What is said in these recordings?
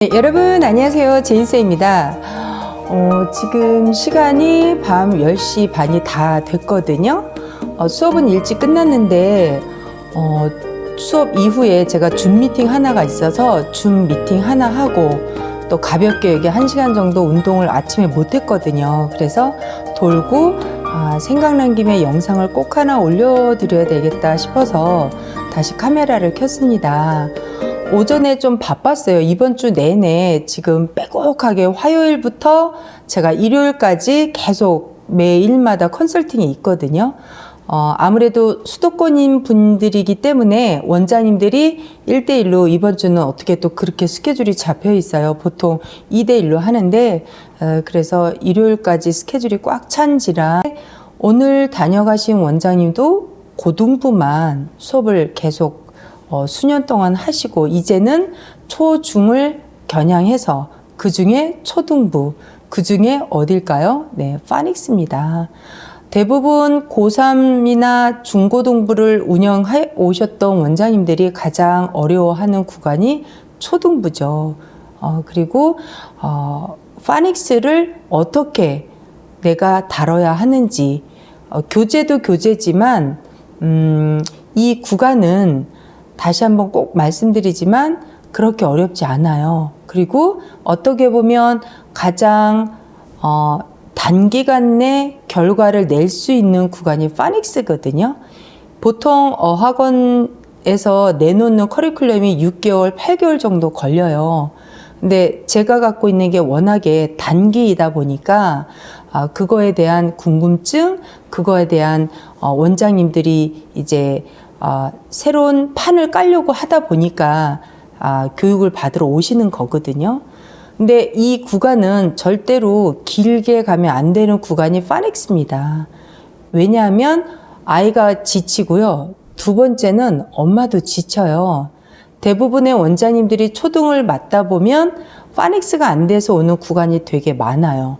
네, 여러분 안녕하세요. 제인쌤입니다. 지금 시간이 밤 10시 반이 다 됐거든요. 수업은 일찍 끝났는데 수업 이후에 제가 줌 미팅 하나가 있어서 줌 미팅 하나 하고 또 가볍게 여기 1시간 정도 운동을 아침에 못 했거든요. 그래서 돌고 생각난 김에 영상을 꼭 하나 올려드려야 되겠다 싶어서 다시 카메라를 켰습니다. 오전에 좀 바빴어요. 이번 주 내내 지금 빼곡하게 화요일부터 제가 일요일까지 계속 매일마다 컨설팅이 있거든요. 아무래도 수도권인 분들이기 때문에 원장님들이 1대1로 이번 주는 어떻게 또 그렇게 스케줄이 잡혀 있어요. 보통 2대1로 하는데 그래서 일요일까지 스케줄이 꽉 찬지라 오늘 다녀가신 원장님도 고등부만 수업을 계속 수년 동안 하시고 이제는 초, 중을 겨냥해서 그 중에 초등부, 그 중에 어딜까요? 네, 파닉스입니다. 대부분 고3이나 중고등부를 운영해 오셨던 원장님들이 가장 어려워하는 구간이 초등부죠. 그리고 파닉스를 어떻게 내가 다뤄야 하는지 교재도 교재지만 이 구간은 다시 한번 꼭 말씀드리지만 그렇게 어렵지 않아요. 그리고 어떻게 보면 가장 단기간 내 결과를 낼 수 있는 구간이 파닉스거든요. 보통 어학원에서 내놓는 커리큘럼이 6개월, 8개월 정도 걸려요. 근데 제가 갖고 있는 게 워낙에 단기이다 보니까 그거에 대한 궁금증, 그거에 대한 원장님들이 이제 새로운 판을 깔려고 하다 보니까 교육을 받으러 오시는 거거든요. 근데 이 구간은 절대로 길게 가면 안 되는 구간이 파닉스입니다. 왜냐하면 아이가 지치고요. 두 번째는 엄마도 지쳐요. 대부분의 원장님들이 초등을 맡다 보면 파닉스가 안 돼서 오는 구간이 되게 많아요.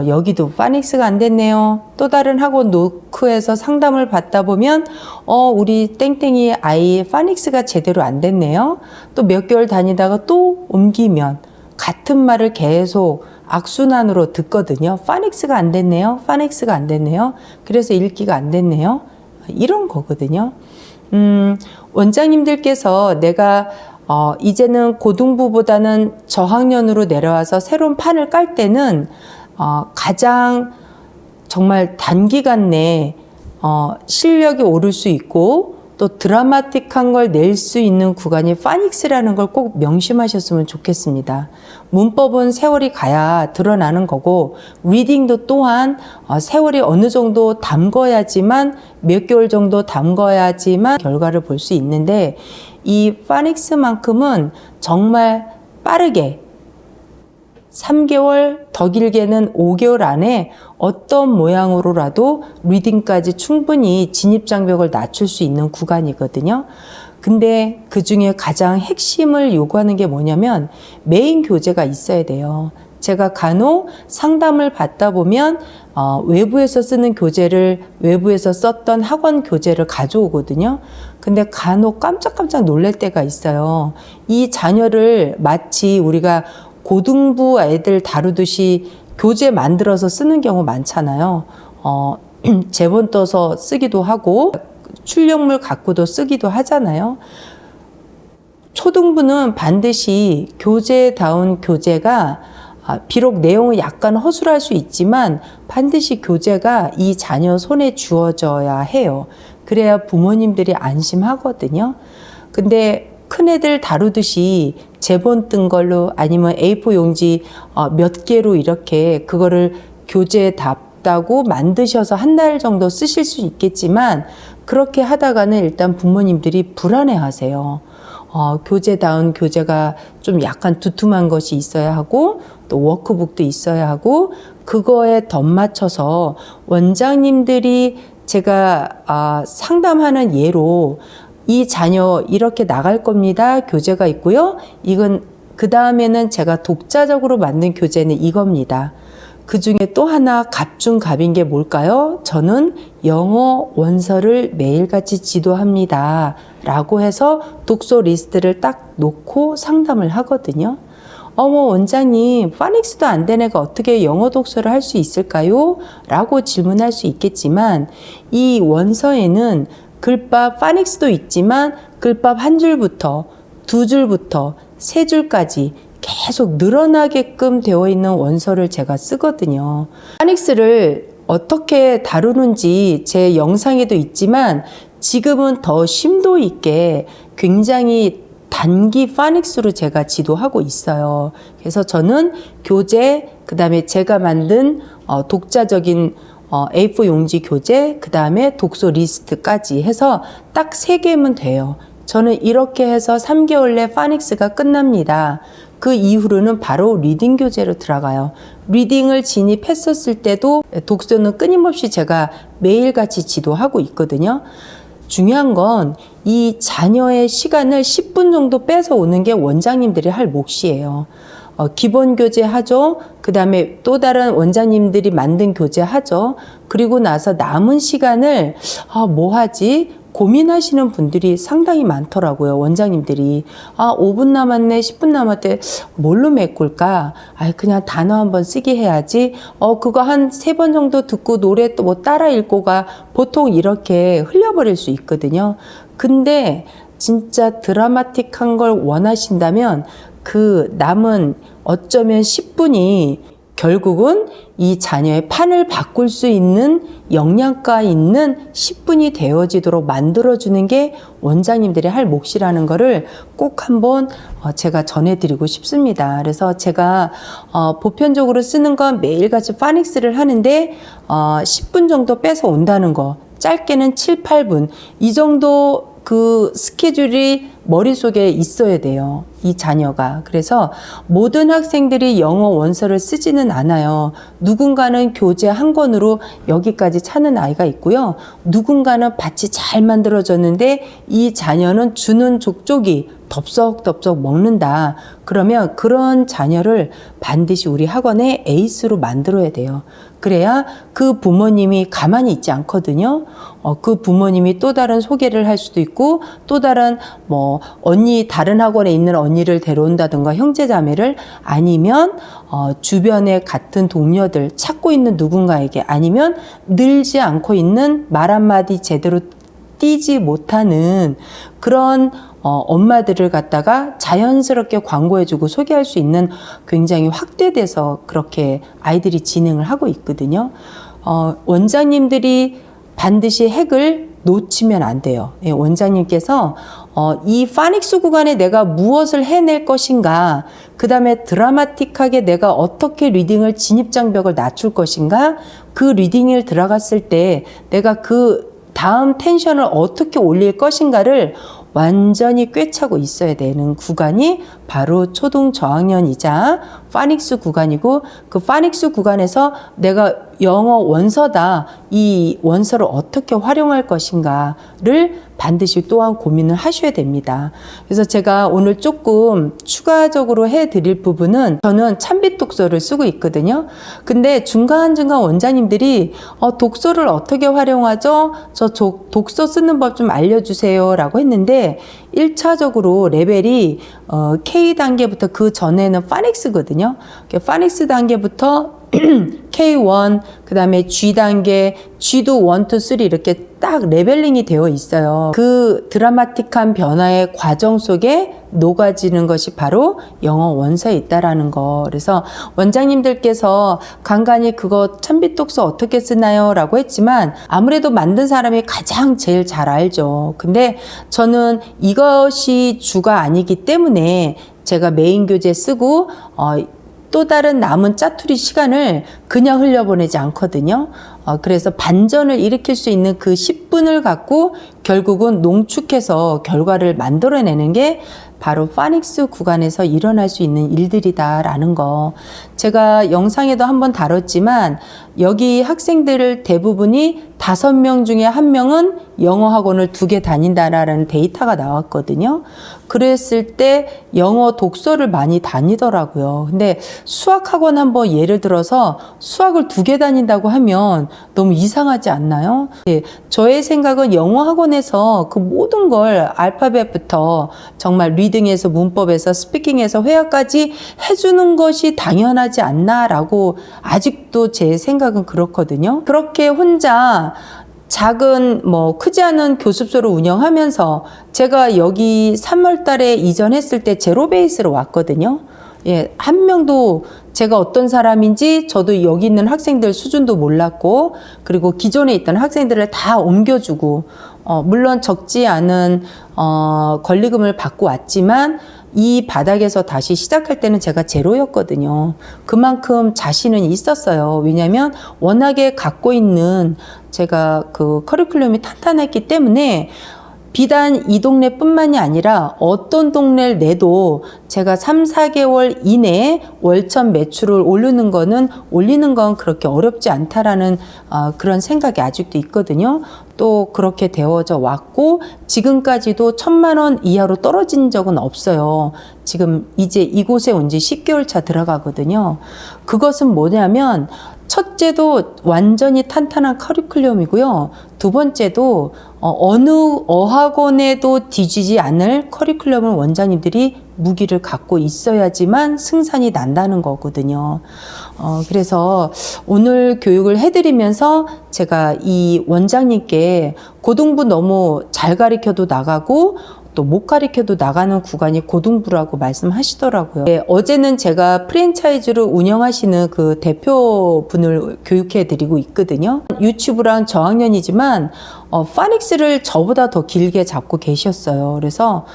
여기도 파닉스가 안 됐네요. 또 다른 학원 노크에서 상담을 받다 보면 우리 땡땡이 아이 파닉스가 제대로 안 됐네요. 또 몇 개월 다니다가 또 옮기면 같은 말을 계속 악순환으로 듣거든요. 파닉스가 안 됐네요. 파닉스가 안 됐네요. 그래서 읽기가 안 됐네요. 이런 거거든요. 원장님들께서 내가 이제는 고등부보다는 저학년으로 내려와서 새로운 판을 깔 때는 가장 정말 단기간 내에 실력이 오를 수 있고 또 드라마틱한 걸 낼 수 있는 구간이 파닉스라는 걸 꼭 명심하셨으면 좋겠습니다. 문법은 세월이 가야 드러나는 거고 리딩도 또한 세월이 어느 정도 담궈야지만 몇 개월 정도 담궈야지만 결과를 볼 수 있는데 이 파닉스만큼은 정말 빠르게 3개월, 더 길게는 5개월 안에 어떤 모양으로라도 리딩까지 충분히 진입장벽을 낮출 수 있는 구간이거든요. 근데 그 중에 가장 핵심을 요구하는 게 뭐냐면 메인 교재가 있어야 돼요. 제가 간혹 상담을 받다 보면 외부에서 쓰는 교재를 외부에서 썼던 학원 교재를 가져오거든요. 근데 간혹 깜짝깜짝 놀랄 때가 있어요. 이 자녀를 마치 우리가 고등부 애들 다루듯이 교재 만들어서 쓰는 경우 많잖아요. 제본 떠서 쓰기도 하고 출력물 갖고도 쓰기도 하잖아요. 초등부는 반드시 교재다운 교재가 비록 내용은 약간 허술할 수 있지만 반드시 교재가 이 자녀 손에 주어져야 해요. 그래야 부모님들이 안심하거든요. 근데 큰애들 다루듯이 제본 뜬 걸로 아니면 A4 용지 몇 개로 이렇게 그거를 교재답다고 만드셔서 한 달 정도 쓰실 수 있겠지만 그렇게 하다가는 일단 부모님들이 불안해 하세요. 교재다운 교재가 좀 약간 두툼한 것이 있어야 하고 또 워크북도 있어야 하고 그거에 덧맞춰서 원장님들이 제가 상담하는 예로 이 자녀 이렇게 나갈 겁니다. 교재가 있고요. 이건 그 다음에는 제가 독자적으로 만든 교재는 이겁니다. 그 중에 또 하나 갑중갑인 게 뭘까요? 저는 영어 원서를 매일같이 지도합니다. 라고 해서 독서 리스트를 딱 놓고 상담을 하거든요. 어머 원장님 파닉스도 안 된 애가 어떻게 영어 독서를 할 수 있을까요? 라고 질문할 수 있겠지만 이 원서에는 글밥 파닉스도 있지만 글밥 한 줄부터 두 줄부터 세 줄까지 계속 늘어나게끔 되어 있는 원서를 제가 쓰거든요. 파닉스를 어떻게 다루는지 제 영상에도 있지만 지금은 더 심도 있게 굉장히 단기 파닉스로 제가 지도하고 있어요. 그래서 저는 교재, 그 다음에 제가 만든 독자적인 A4 용지 교재, 그 다음에 독서 리스트까지 해서 딱 3개면 돼요. 저는 이렇게 해서 3개월 내 파닉스가 끝납니다. 그 이후로는 바로 리딩 교재로 들어가요. 리딩을 진입했었을 때도 독서는 끊임없이 제가 매일같이 지도하고 있거든요. 중요한 건 이 자녀의 시간을 10분 정도 뺏어 오는 게 원장님들이 할 몫이에요. 기본 교재 하죠. 그 다음에 또 다른 원장님들이 만든 교재 하죠. 그리고 나서 남은 시간을 뭐 하지? 고민하시는 분들이 상당히 많더라고요. 원장님들이 5분 남았네, 10분 남았대. 뭘로 메꿀까? 그냥 단어 한번 쓰기 해야지. 그거 한 3번 정도 듣고 노래 또 뭐 따라 읽고 가. 보통 이렇게 흘려버릴 수 있거든요. 근데 진짜 드라마틱한 걸 원하신다면 그 남은 어쩌면 10분이 결국은 이 자녀의 판을 바꿀 수 있는 영양가 있는 10분이 되어지도록 만들어주는 게 원장님들이 할 몫이라는 거를 꼭 한번 제가 전해드리고 싶습니다. 그래서 제가 보편적으로 쓰는 건 매일같이 파닉스를 하는데 10분 정도 뺏어 온다는 거, 짧게는 7, 8분 이 정도 그 스케줄이 머릿속에 있어야 돼요. 이 자녀가. 그래서 모든 학생들이 영어 원서를 쓰지는 않아요. 누군가는 교재 한 권으로 여기까지 차는 아이가 있고요. 누군가는 밭이 잘 만들어졌는데 이 자녀는 주는 족족이 덥석덥석 먹는다. 그러면 그런 자녀를 반드시 우리 학원의 에이스로 만들어야 돼요. 그래야 그 부모님이 가만히 있지 않거든요. 그 부모님이 또 다른 소개를 할 수도 있고 또 다른 언니, 다른 학원에 있는 언니를 데려온다든가 형제자매를 아니면 주변에 같은 동료들 찾고 있는 누군가에게 아니면 늘지 않고 있는 말 한마디 제대로 띄지 못하는 그런 엄마들을 갖다가 자연스럽게 광고해주고 소개할 수 있는 굉장히 확대돼서 그렇게 아이들이 진행을 하고 있거든요. 원장님들이 반드시 핵을 놓치면 안 돼요. 예, 원장님께서 이 파닉스 구간에 내가 무엇을 해낼 것인가, 그 다음에 드라마틱하게 내가 어떻게 리딩을 진입장벽을 낮출 것인가, 그 리딩을 들어갔을 때 내가 그 다음 텐션을 어떻게 올릴 것인가를 완전히 꿰차고 있어야 되는 구간이 바로 초등 저학년이자 파닉스 구간이고, 그 파닉스 구간에서 내가 영어 원서다, 이 원서를 어떻게 활용할 것인가를 반드시 또한 고민을 하셔야 됩니다. 그래서 제가 오늘 조금 추가적으로 해드릴 부분은, 저는 참빛 독서를 쓰고 있거든요. 근데 중간중간 원장님들이 독서를 어떻게 활용하죠? 저 독서 쓰는 법 좀 알려주세요 라고 했는데, 1차적으로 레벨이 K단계부터, 그 전에는 파닉스거든요. 파닉스 단계부터 K1, 그 다음에 G단계, G도 1, 2, 3 이렇게 딱 레벨링이 되어 있어요. 그 드라마틱한 변화의 과정 속에 녹아지는 것이 바로 영어 원서에 있다라는 거. 그래서 원장님들께서 간간히 그거 참빛 독서 어떻게 쓰나요? 라고 했지만 아무래도 만든 사람이 가장 제일 잘 알죠. 근데 저는 이것이 주가 아니기 때문에 제가 메인 교재 쓰고 또 다른 남은 짜투리 시간을 그냥 흘려보내지 않거든요. 그래서 반전을 일으킬 수 있는 그 10분을 갖고 결국은 농축해서 결과를 만들어내는 게 바로 파닉스 구간에서 일어날 수 있는 일들이다라는 거. 제가 영상에도 한번 다뤘지만 여기 학생들 대부분이 5명 중에 1명은 영어 학원을 2개 다닌다라는 데이터가 나왔거든요. 그랬을 때 영어 독서를 많이 다니더라고요. 근데 수학 학원 한번 예를 들어서 수학을 2개 다닌다고 하면 너무 이상하지 않나요? 네, 저의 생각은 영어 학원에서 그 모든 걸 알파벳부터 정말 리딩에서 문법에서 스피킹에서 회화까지 해주는 것이 당연하지 않나라고 아직도 제 생각은 그렇거든요. 그렇게 혼자 작은 크지 않은 교습소를 운영하면서 제가 여기 3월 달에 이전했을 때 제로 베이스로 왔거든요. 예, 한 명도 제가 어떤 사람인지 저도 여기 있는 학생들 수준도 몰랐고, 그리고 기존에 있던 학생들을 다 옮겨주고, 물론 적지 않은 권리금을 받고 왔지만 이 바닥에서 다시 시작할 때는 제가 제로였거든요. 그만큼 자신은 있었어요. 왜냐하면 워낙에 갖고 있는 제가 그 커리큘럼이 탄탄했기 때문에 비단 이 동네뿐만이 아니라 어떤 동네를 내도 제가 3, 4개월 이내에 월천 매출을 올리는 건 그렇게 어렵지 않다라는 그런 생각이 아직도 있거든요. 또 그렇게 되어져 왔고 지금까지도 1,000만 원 이하로 떨어진 적은 없어요. 지금 이제 이곳에 온 지 10개월 차 들어가거든요. 그것은 뭐냐면 첫째도 완전히 탄탄한 커리큘럼이고요. 두 번째도 어느 어학원에도 뒤지지 않을 커리큘럼을 원장님들이 무기를 갖고 있어야지만 승산이 난다는 거거든요. 그래서 오늘 교육을 해드리면서 제가 이 원장님께 고등부 너무 잘 가르쳐도 나가고 또 못 가르쳐도 나가는 구간이 고등부라고 말씀하시더라고요. 네, 어제는 제가 프랜차이즈를 운영하시는 그 대표분을 교육해 드리고 있거든요. 유치부랑 저학년이지만 파닉스를 저보다 더 길게 잡고 계셨어요. 그래서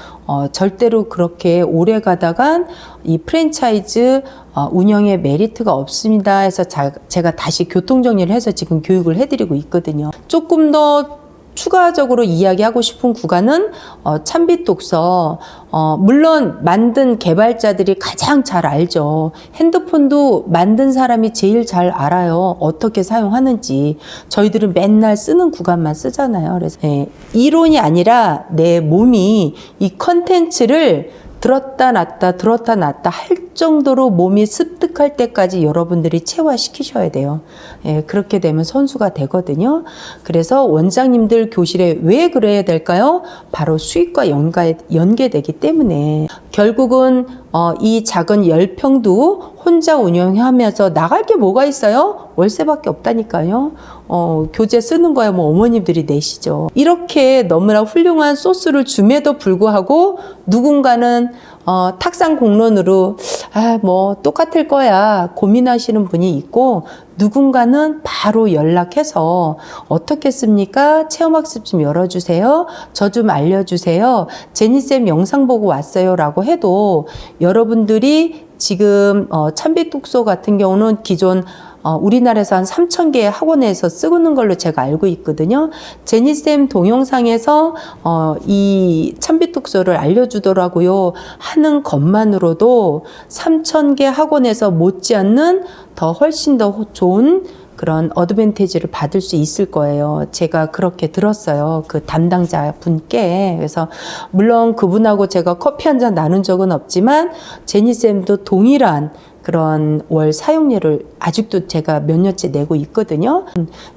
절대로 그렇게 오래 가다간 이 프랜차이즈 운영에 메리트가 없습니다 해서 제가 다시 교통정리를 해서 지금 교육을 해드리고 있거든요. 조금 더 추가적으로 이야기하고 싶은 구간은 참빛 독서. 물론 만든 개발자들이 가장 잘 알죠. 핸드폰도 만든 사람이 제일 잘 알아요. 어떻게 사용하는지. 저희들은 맨날 쓰는 구간만 쓰잖아요. 그래서 이론이 아니라 내 몸이 이 컨텐츠를 들었다 놨다 할 정도로 몸이 습득할 때까지 여러분들이 체화시키셔야 돼요. 예, 그렇게 되면 선수가 되거든요. 그래서 원장님들 교실에 왜 그래야 될까요? 바로 수익과 연계되기 때문에 결국은 이 작은 10평도 혼자 운영하면서 나갈 게 뭐가 있어요? 월세밖에 없다니까요. 교재 쓰는 거야 뭐 어머님들이 내시죠. 이렇게 너무나 훌륭한 소스를 줌에도 불구하고 누군가는 탁상 공론으로 뭐 똑같을 거야 고민하시는 분이 있고, 누군가는 바로 연락해서 어떻게 씁니까? 체험학습 좀 열어주세요. 저 좀 알려주세요. 제니쌤 영상 보고 왔어요 라고 해도 여러분들이 지금 참빛 독서 같은 경우는 기존 우리나라에서 한 3,000개의 학원에서 쓰는 걸로 제가 알고 있거든요. 제니쌤 동영상에서 이 참빛 독서를 알려주더라고요. 하는 것만으로도 3,000개 학원에서 못지않는 더 훨씬 더 좋은 그런 어드밴티지를 받을 수 있을 거예요. 제가 그렇게 들었어요. 그 담당자 분께. 그래서 물론 그분하고 제가 커피 한 잔 나눈 적은 없지만 제니쌤도 동일한 그런 월 사용료를 아직도 제가 몇 년째 내고 있거든요.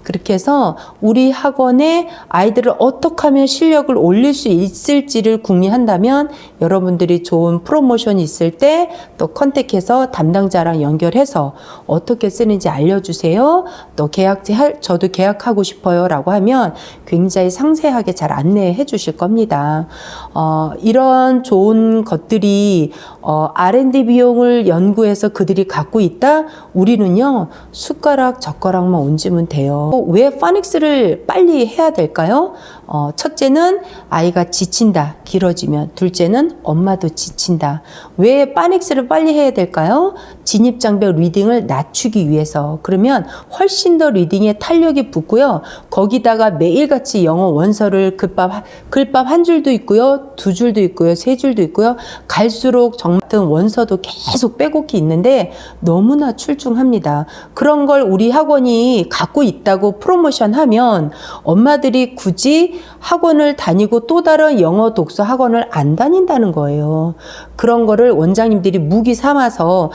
그렇게 해서 우리 학원에 아이들을 어떻게 하면 실력을 올릴 수 있을지를 궁리한다면 여러분들이 좋은 프로모션이 있을 때 또 컨택해서 담당자랑 연결해서 어떻게 쓰는지 알려주세요. 또 저도 계약하고 싶어요 라고 하면 굉장히 상세하게 잘 안내해 주실 겁니다. 이런 좋은 것들이 R&D 비용을 연구해서 그들이 갖고 있다? 우리는요 숟가락 젓가락만 얹으면 돼요. 왜 파닉스를 빨리 해야 될까요? 첫째는 아이가 지친다 길어지면, 둘째는 엄마도 지친다. 왜 파닉스를 빨리 해야 될까요? 진입장벽 리딩을 낮추기 위해서. 그러면 훨씬 더 리딩에 탄력이 붙고요. 거기다가 매일같이 영어 원서를 글밥 한 줄도 있고요, 2줄도 있고요, 3줄도 있고요. 갈수록 정말 원서도 계속 빼곡히 있는데 너무나 출중합니다. 그런 걸 우리 학원이 갖고 있다고 프로모션하면 엄마들이 굳이 학원을 다니고 또 다른 영어 독서 학원을 안 다닌다는 거예요. 그런 거를 원장님들이 무기 삼아서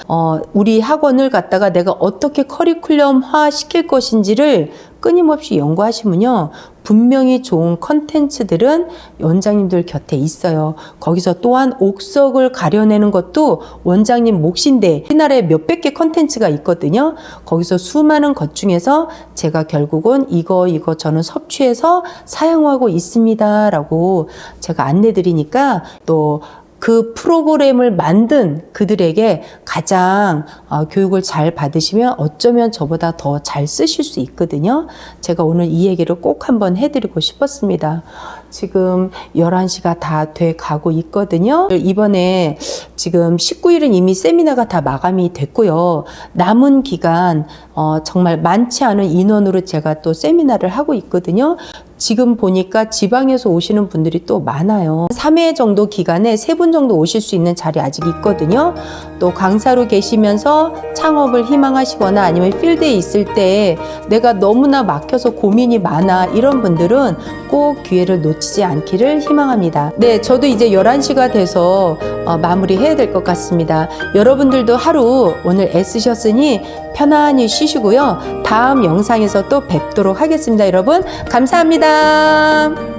우리 학원을 갖다가 내가 어떻게 커리큘럼화 시킬 것인지를 끊임없이 연구하시면요. 분명히 좋은 컨텐츠들은 원장님들 곁에 있어요. 거기서 또한 옥석을 가려내는 것도 원장님 몫인데 우리나라에 몇백 개 컨텐츠가 있거든요. 거기서 수많은 것 중에서 제가 결국은 이거 저는 섭취해서 사용하고 있습니다 라고 제가 안내 드리니까 또 그 프로그램을 만든 그들에게 가장 교육을 잘 받으시면 어쩌면 저보다 더 잘 쓰실 수 있거든요. 제가 오늘 이 얘기를 꼭 한번 해드리고 싶었습니다. 지금 11시가 다 돼 가고 있거든요. 이번에 지금 19일은 이미 세미나가 다 마감이 됐고요. 남은 기간 정말 많지 않은 인원으로 제가 또 세미나를 하고 있거든요. 지금 보니까 지방에서 오시는 분들이 또 많아요. 3회 정도 기간에 3분 정도 오실 수 있는 자리 아직 있거든요. 또 강사로 계시면서 창업을 희망하시거나 아니면 필드에 있을 때 내가 너무나 막혀서 고민이 많아 이런 분들은 꼭 기회를 놓치지 않기를 희망합니다. 네, 저도 이제 11시가 돼서 마무리해야 될 것 같습니다. 여러분들도 하루 오늘 애쓰셨으니 편안히 쉬시고요. 다음 영상에서 또 뵙도록 하겠습니다. 여러분 감사합니다.